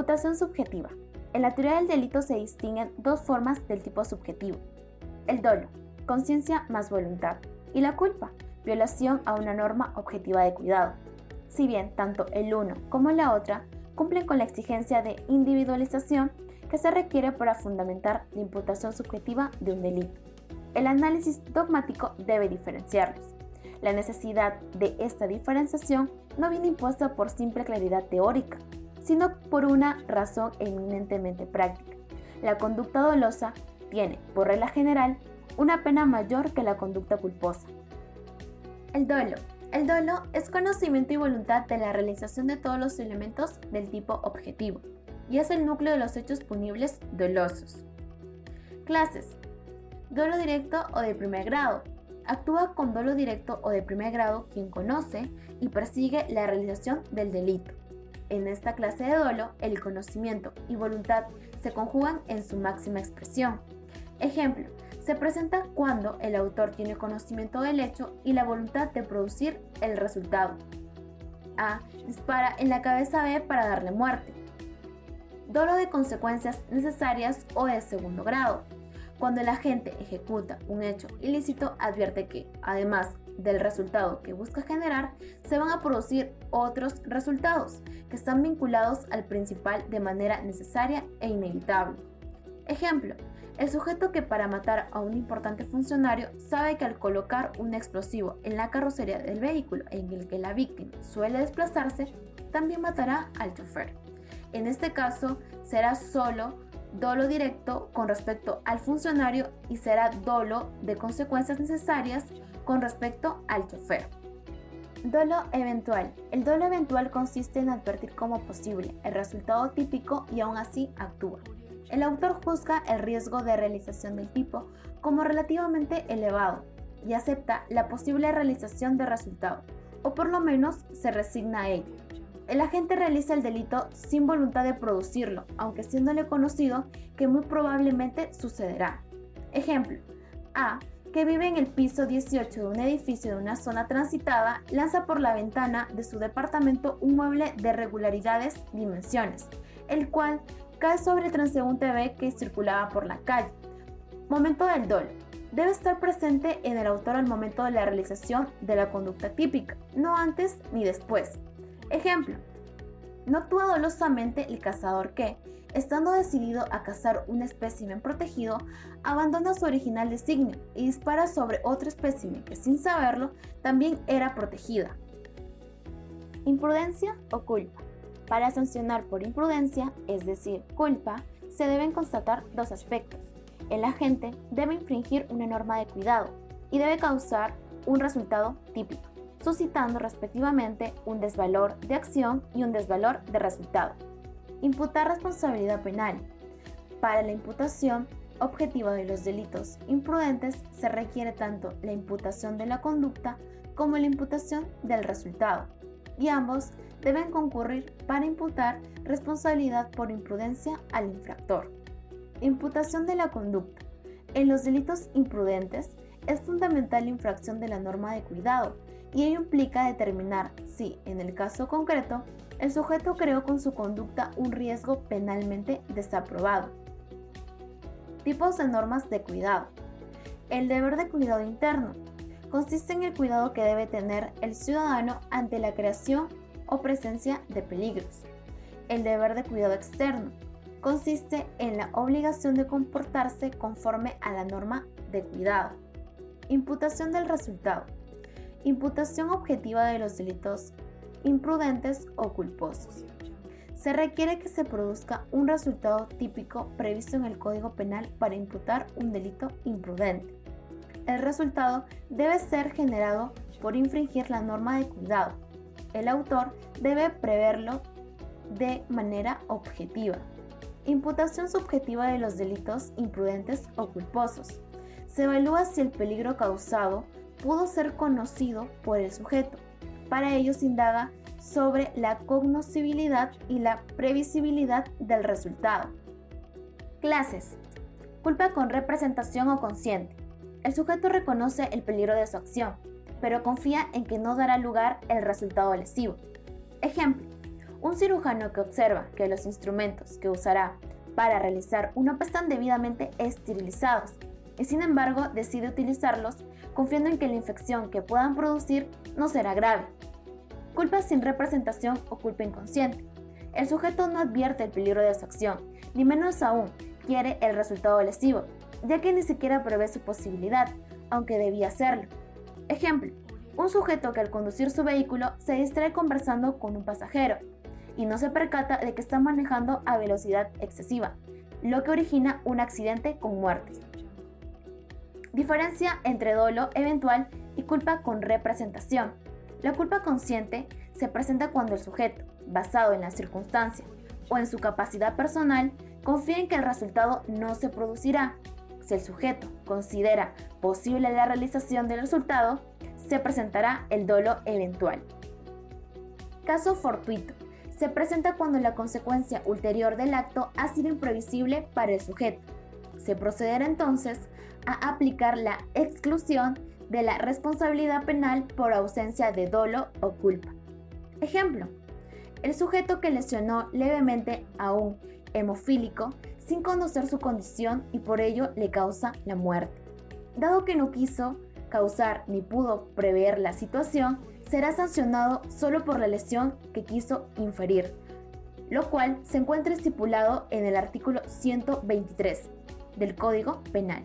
Imputación subjetiva. En la teoría del delito se distinguen dos formas del tipo subjetivo: el dolo, conciencia más voluntad, y la culpa, violación a una norma objetiva de cuidado. Si bien tanto el uno como la otra cumplen con la exigencia de individualización que se requiere para fundamentar la imputación subjetiva de un delito, el análisis dogmático debe diferenciarlos. La necesidad de esta diferenciación no viene impuesta por simple claridad teórica, sino por una razón eminentemente práctica. La conducta dolosa tiene, por regla general, una pena mayor que la conducta culposa. El dolo. El dolo es conocimiento y voluntad de la realización de todos los elementos del tipo objetivo, y es el núcleo de los hechos punibles dolosos. Clases. Dolo directo o de primer grado. Actúa con dolo directo o de primer grado quien conoce y persigue la realización del delito. En esta clase de dolo, el conocimiento y voluntad se conjugan en su máxima expresión. Ejemplo, se presenta cuando el autor tiene conocimiento del hecho y la voluntad de producir el resultado. A. Dispara en la cabeza a B para darle muerte. Dolo de consecuencias necesarias o de segundo grado. Cuando el agente ejecuta un hecho ilícito, advierte que, además del resultado que busca generar, se van a producir otros resultados que están vinculados al principal de manera necesaria e inevitable. Ejemplo, el sujeto que para matar a un importante funcionario sabe que al colocar un explosivo en la carrocería del vehículo en el que la víctima suele desplazarse, también matará al chofer. En este caso, será solo dolo directo con respecto al funcionario y será dolo de consecuencias necesarias con respecto al chofer. Dolo eventual. El dolo eventual consiste en advertir como posible el resultado típico y aún así actúa. El autor juzga el riesgo de realización del tipo como relativamente elevado y acepta la posible realización del resultado, o por lo menos se resigna a ello. El agente realiza el delito sin voluntad de producirlo, aunque siéndole conocido que muy probablemente sucederá. Ejemplo, A, que vive en el piso 18 de un edificio de una zona transitada, lanza por la ventana de su departamento un mueble de regularidades dimensiones, el cual cae sobre el transeúnte B que circulaba por la calle. Momento del dolo. Debe estar presente en el autor al momento de la realización de la conducta típica, no antes ni después. Ejemplo, no actúa dolosamente el cazador que, estando decidido a cazar un espécimen protegido, abandona su original designio y dispara sobre otro espécimen que, sin saberlo, también era protegida. Imprudencia o culpa. Para sancionar por imprudencia, es decir, culpa, se deben constatar dos aspectos. El agente debe infringir una norma de cuidado y debe causar un resultado típico, suscitando respectivamente un desvalor de acción y un desvalor de resultado. Imputar responsabilidad penal. Para la imputación objetiva de los delitos imprudentes se requiere tanto la imputación de la conducta como la imputación del resultado, y ambos deben concurrir para imputar responsabilidad por imprudencia al infractor. Imputación de la conducta. En los delitos imprudentes es fundamental la infracción de la norma de cuidado, y ello implica determinar si, en el caso concreto, el sujeto creó con su conducta un riesgo penalmente desaprobado. Tipos de normas de cuidado. El deber de cuidado interno consiste en el cuidado que debe tener el ciudadano ante la creación o presencia de peligros. El deber de cuidado externo consiste en la obligación de comportarse conforme a la norma de cuidado. Imputación del resultado. Imputación objetiva de los delitos imprudentes o culposos. Se requiere que se produzca un resultado típico previsto en el Código Penal para imputar un delito imprudente. El resultado debe ser generado por infringir la norma de cuidado. El autor debe preverlo de manera objetiva. Imputación subjetiva de los delitos imprudentes o culposos. Se evalúa si el peligro causado pudo ser conocido por el sujeto. Para ello se indaga sobre la cognoscibilidad y la previsibilidad del resultado. Clases. Culpa con representación o consciente. El sujeto reconoce el peligro de su acción, pero confía en que no dará lugar el resultado lesivo. Ejemplo, Un cirujano que observa que los instrumentos que usará para realizar una operación están debidamente esterilizados y sin embargo decide utilizarlos confiando en que la infección que puedan producir no será grave. Culpa sin representación o culpa inconsciente. El sujeto no advierte el peligro de su acción, ni menos aún quiere el resultado lesivo, ya que ni siquiera prevé su posibilidad, aunque debía hacerlo. Ejemplo, un sujeto que al conducir su vehículo se distrae conversando con un pasajero y no se percata de que está manejando a velocidad excesiva, lo que origina un accidente con muertes. Diferencia entre dolo eventual y culpa con representación. La culpa consciente se presenta cuando el sujeto, basado en la circunstancia o en su capacidad personal, confía en que el resultado no se producirá. Si el sujeto considera posible la realización del resultado, se presentará el dolo eventual. Caso fortuito. Se presenta cuando la consecuencia ulterior del acto ha sido imprevisible para el sujeto. Se procederá entonces a aplicar la exclusión de la responsabilidad penal por ausencia de dolo o culpa. Ejemplo, el sujeto que lesionó levemente a un hemofílico sin conocer su condición y por ello le causa la muerte. Dado que no quiso causar ni pudo prever la situación, será sancionado solo por la lesión que quiso inferir, lo cual se encuentra estipulado en el artículo 123 del Código Penal.